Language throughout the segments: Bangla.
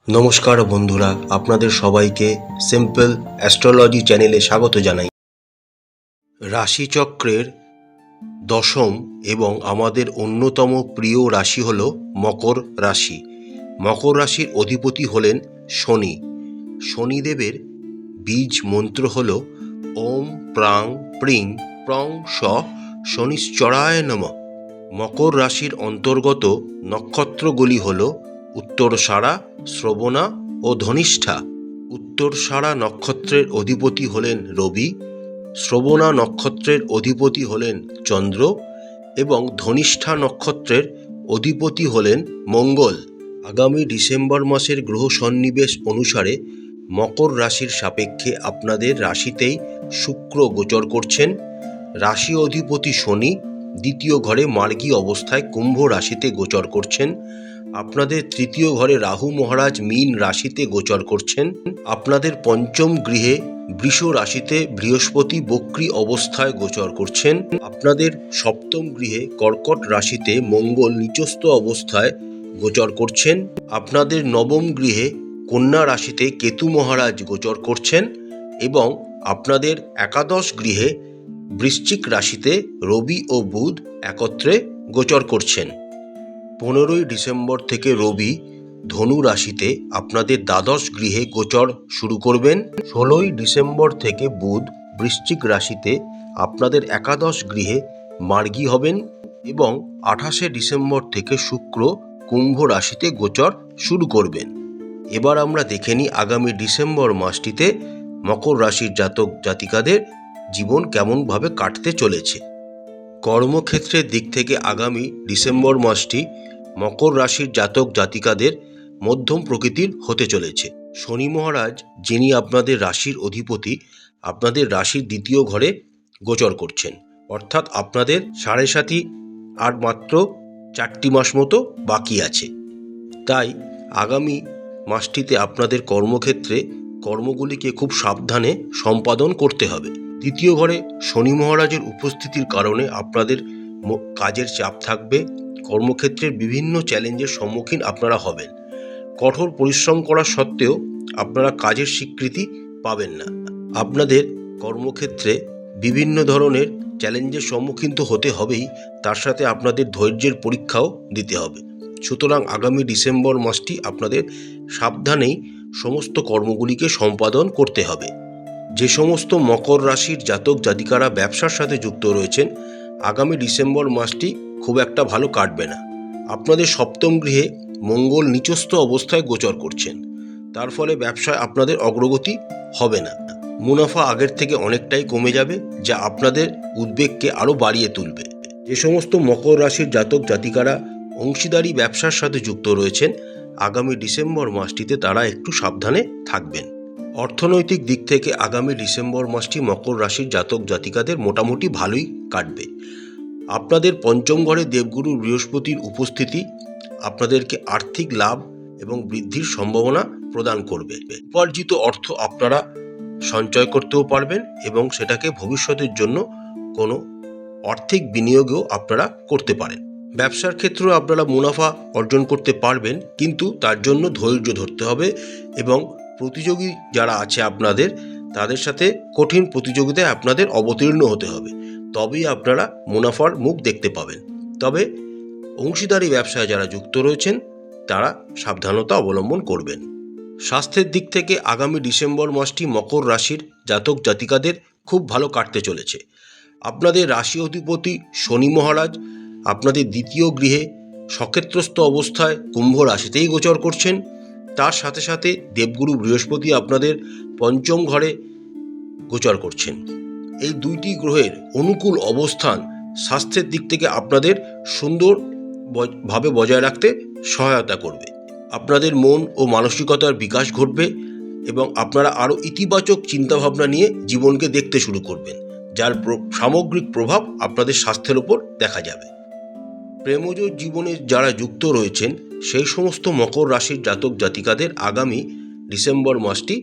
নমস্কার বন্ধুরা, আপনাদের সবাইকে সিম্পল অ্যাস্ট্রোলজি চ্যানেলে স্বাগত জানাই। রাশিচক্রের দশম এবং আমাদের অন্যতম প্রিয় রাশি হল মকর রাশি। মকর রাশির অধিপতি হলেন শনি। শনিদেবের বীজ মন্ত্র হল ওম প্রাং প্রিং প্রং স শনিশ্চরায় নমঃ। মকর রাশির অন্তর্গত নক্ষত্রগুলি হল উত্তরসারা, শ্রবণা ও ধনিষ্ঠা। উত্তরসারা নক্ষত্রের অধিপতি হলেন রবি, শ্রবণা নক্ষত্রের অধিপতি হলেন চন্দ্র এবং ধনিষ্ঠা নক্ষত্রের অধিপতি হলেন মঙ্গল। আগামী ডিসেম্বর মাসের গ্রহ সন্নিবেশ অনুসারে মকর রাশির সাপেক্ষে আপনাদের রাশিতেই শুক্র গোচর করছেন। রাশি অধিপতি শনি দ্বিতীয় ঘরে মার্গী অবস্থায় কুম্ভ রাশিতে গোচর করছেন। আপনাদের তৃতীয় ঘরে রাহু মহারাজ মীন রাশিতে গোচর করছেন। আপনাদের পঞ্চম গৃহে বৃষ রাশিতে বৃহস্পতি বক্রী অবস্থায় গোচর করছেন। আপনাদের সপ্তম গৃহে কর্কট রাশিতে মঙ্গল নিচস্থ অবস্থায় গোচর করছেন। আপনাদের নবম গৃহে কন্যা রাশিতে কেতু মহারাজ গোচর করছেন এবং আপনাদের একাদশ গৃহে বৃশ্চিক রাশিতে রবি ও বুধ একত্রে গোচর করছেন। 15ই ডিসেম্বর থেকে রবি ধনু রাশিতে আপনাদের দ্বাদশ গৃহে গোচর শুরু করবেন। 16ই ডিসেম্বর থেকে বুধ বৃশ্চিক রাশিতে আপনাদের একাদশ গৃহে মার্গী হবেন এবং 28শে ডিসেম্বর থেকে শুক্র কুম্ভ রাশিতে গোচর শুরু করবেন। এবার আমরা দেখে নিই আগামী ডিসেম্বর মাসটিতে মকর রাশির জাতক জাতিকাদের জীবন কেমনভাবে কাটতে চলেছে। কর্মক্ষেত্রের দিক থেকে আগামী ডিসেম্বর মাসটি মকর রাশির জাতক জাতিকাদের মধ্যম প্রকৃতির হতে চলেছে। শনি মহারাজ, যিনি আপনাদের রাশির অধিপতি, আপনাদের রাশির দ্বিতীয় ঘরে গোচর করছেন, অর্থাৎ আপনাদের সাড়ে সাতি আর মাত্র 4টি মাস মতো বাকি আছে। তাই আগামী মাসটিতে আপনাদের কর্মক্ষেত্রে কর্মগুলিকে খুব সাবধানে সম্পাদন করতে হবে। দ্বিতীয় ঘরে শনি মহারাজের উপস্থিতির কারণে আপনাদের কাজের চাপ থাকবে। কর্মক্ষেত্রের বিভিন্ন চ্যালেঞ্জের সম্মুখীন আপনারা হবেন। কঠোর পরিশ্রম করা সত্ত্বেও আপনারা কাজের স্বীকৃতি পাবেন না। আপনাদের কর্মক্ষেত্রে বিভিন্ন ধরনের চ্যালেঞ্জের সম্মুখীন তো হতে হবেই, তার সাথে আপনাদের ধৈর্যের পরীক্ষাও দিতে হবে। সুতরাং আগামী ডিসেম্বর মাসটি আপনাদের সাবধানেই সমস্ত কর্মগুলিকে সম্পাদন করতে হবে। যে সমস্ত মকর রাশির জাতক জাতিকারা ব্যবসার সাথে যুক্ত রয়েছেন, আগামী ডিসেম্বর মাসটি খুব একটা ভালো কাটবে না। আপনাদের সপ্তম গৃহে মঙ্গল নিচস্থ অবস্থায় গোচর করছেন, তার ফলে ব্যবসায় আপনাদের অগ্রগতি হবে না। মুনাফা আগের থেকে অনেকটাই কমে যাবে, যা আপনাদের উদ্বেগকে আরও বাড়িয়ে তুলবে। যে সমস্ত মকর রাশির জাতক জাতিকারা অংশীদারি ব্যবসার সাথে যুক্ত রয়েছেন, আগামী ডিসেম্বর মাসটিতে তারা একটু সাবধানে থাকবেন। অর্থনৈতিক দিক থেকে আগামী ডিসেম্বর মাসটি মকর রাশির জাতক জাতিকাদের মোটামুটি ভালোই কাটবে। আপনাদের পঞ্চম ঘরে দেবগুরু বৃহস্পতির উপস্থিতি আপনাদেরকে আর্থিক লাভ এবং বৃদ্ধির সম্ভাবনা প্রদান করবে। উপার্জিত অর্থ আপনারা সঞ্চয় করতেও পারবেন এবং সেটাকে ভবিষ্যতের জন্য কোনো আর্থিক বিনিয়োগও আপনারা করতে পারেন। ব্যবসার ক্ষেত্রেও আপনারা মুনাফা অর্জন করতে পারবেন, কিন্তু তার জন্য ধৈর্য ধরতে হবে এবং প্রতিযোগী যারা আছে আপনাদের, তাদের সাথে কঠিন প্রতিযোগিতায় আপনাদের অবতীর্ণ হতে হবে, তবেই আপনারা মুনাফার মুখ দেখতে পাবেন। তবে অংশীদারি ব্যবসায় যারা যুক্ত রয়েছেন তারা সাবধানতা অবলম্বন করবেন। স্বাস্থ্যের দিক থেকে আগামী ডিসেম্বর মাসটি মকর রাশির জাতক জাতিকাদের খুব ভালো কাটতে চলেছে। আপনাদের রাশি অধিপতি শনি মহারাজ আপনাদের দ্বিতীয় গৃহে সক্ষেত্রস্থ অবস্থায় কুম্ভ রাশিতেই গোচর করছেন। তার সাথে সাথে দেবগুরু বৃহস্পতি আপনাদের পঞ্চম ঘরে গোচর করছেন। এই দুইটি গ্রহের অনুকূল অবস্থান স্বাস্থ্যের দিক থেকে আপনাদের সুন্দরভাবে বজায় রাখতে সহায়তা করবে। আপনাদের মন ও মানসিকতার বিকাশ ঘটবে এবং আপনারা আরও ইতিবাচক চিন্তাভাবনা নিয়ে জীবনকে দেখতে শুরু করবেন, যার সামগ্রিক প্রভাব আপনাদের স্বাস্থ্যের ওপর দেখা যাবে। প্রেমজ জীবনে যারা যুক্ত রয়েছেন সেই সমস্ত মকর রাশির জাতক জাতিকাদের আগামী ডিসেম্বর মাসটি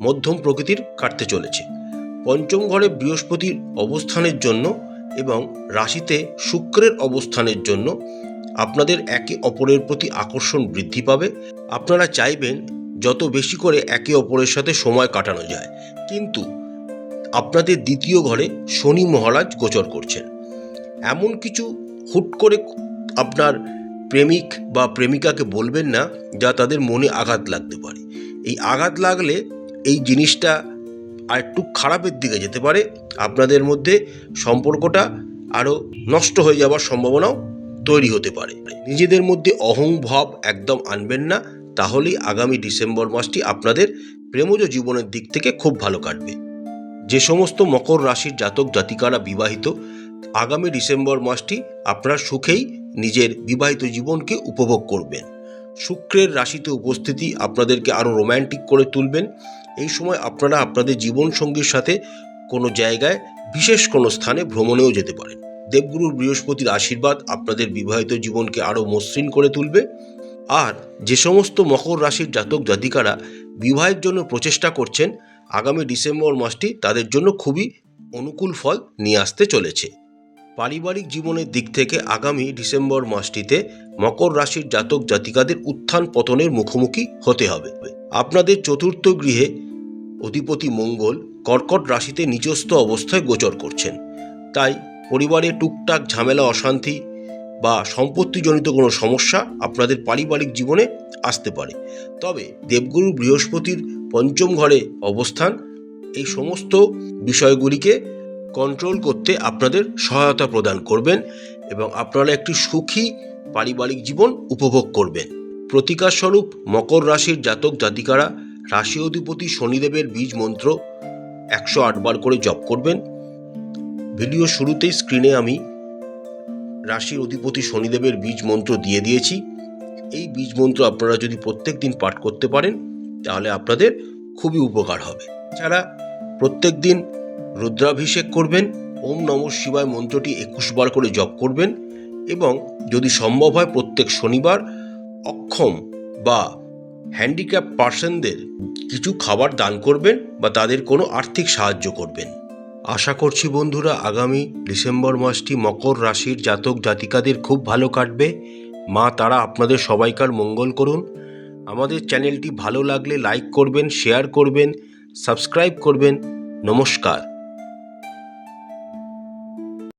মধ্যম প্রকৃতির কাটতে চলেছে। পঞ্চম ঘরে বৃহস্পতির অবস্থানের জন্য এবং রাশিতে শুক্রের অবস্থানের জন্য আপনাদের একে অপরের প্রতি আকর্ষণ বৃদ্ধি পাবে। আপনারা চাইবেন যত বেশি করে একে অপরের সাথে সময় কাটানো যায়। কিন্তু আপনাদের দ্বিতীয় ঘরে শনি মহারাজ গোচর করছেন। এমন কিছু হুট করে আপনার প্রেমিক বা প্রেমিকাকে বলবেন না যা তাদের মনে আঘাত লাগতে পারে। এই আঘাত লাগলে এই জিনিসটা আর একটু খারাপের দিকে যেতে পারে, আপনাদের মধ্যে সম্পর্কটা আরও নষ্ট হয়ে যাওয়ার সম্ভাবনাও তৈরি হতে পারে। নিজেদের মধ্যে অহংভাব একদম আনবেন না, তাহলেই আগামী ডিসেম্বর মাসটি আপনাদের প্রেমজ জীবনের দিক থেকে খুব ভালো কাটবে। যে সমস্ত মকর রাশির জাতক জাতিকারা বিবাহিত, আগামী ডিসেম্বর মাসটি আপনারা সুখেই নিজের বিবাহিত জীবনকে উপভোগ করবেন। শুক্রের রাশিতে উপস্থিতি আপনাদেরকে আরও রোম্যান্টিক করে তুলবেন। এই সময় আপনারা আপনাদের জীবনসঙ্গীর সাথে কোনো জায়গায় বিশেষ কোনো স্থানে ভ্রমণেও যেতে পারেন। দেবগুরু বৃহস্পতির আশীর্বাদ আপনাদের বিবাহিত জীবনকে আরও মসৃণ করে তুলবে। আর যে সমস্ত মকর রাশির জাতক জাতিকারা বিবাহের জন্য প্রচেষ্টা করছেন, আগামী ডিসেম্বর মাসটি তাদের জন্য খুবই অনুকূল ফল নিয়ে আসতে চলেছে। পারিবারিক জীবনের দিক থেকে আগামী ডিসেম্বর মাসটিতে মকর রাশির জাতক জাতিকাদের উত্থান পতনের মুখোমুখি হতে হবে। আপনাদের চতুর্থ গৃহে অধিপতি মঙ্গল কর্কট রাশিতে নিচস্থ অবস্থায় গোচর করছেন। তাই পরিবারে টুকটাক ঝামেলা, অশান্তি বা সম্পত্তিজনিত কোনো সমস্যা আপনাদের পারিবারিক জীবনে আসতে পারে। তবে দেবগুরু বৃহস্পতির পঞ্চম ঘরে অবস্থান এই সমস্ত বিষয়গুলিকে কন্ট্রোল করতে আপনাদের সহায়তা প্রদান করবেন এবং আপনারা একটি সুখী পারিবারিক জীবন উপভোগ করবেন। প্রতিকারস্বরূপ মকর রাশির জাতক জাতিকারা রাশি অধিপতি শনিদেবের বীজ মন্ত্র 108 বার করে জপ করবেন। ভিডিও শুরুতেই স্ক্রিনে আমি রাশির অধিপতি শনিদেবের বীজ মন্ত্র দিয়ে দিয়েছি। এই বীজ মন্ত্র আপনারা যদি প্রত্যেক দিন পাঠ করতে পারেন তাহলে আপনাদের খুবই উপকার হবে। এছাড়া প্রত্যেক দিন রুদ্রাভিষেক করবেন, ওম নমঃ শিবায় মন্ত্রটি 21 বার করে জপ করবেন এবং যদি সম্ভব হয় প্রত্যেক শনিবার অক্ষম বা হ্যান্ডিক্যাপ পার্সনদের কিছু খাবার দান করবেন বা তাদের কোনো আর্থিক সাহায্য করবেন। আশা করছি বন্ধুরা আগামী ডিসেম্বর মাসটি মকর রাশির জাতক জাতিকাদের খুব ভালো কাটবে। মা তারা আপনাদের সবাইকার মঙ্গল করুন। আমাদের চ্যানেলটি ভালো লাগলে লাইক করবেন, শেয়ার করবেন, সাবস্ক্রাইব করবেন। নমস্কার।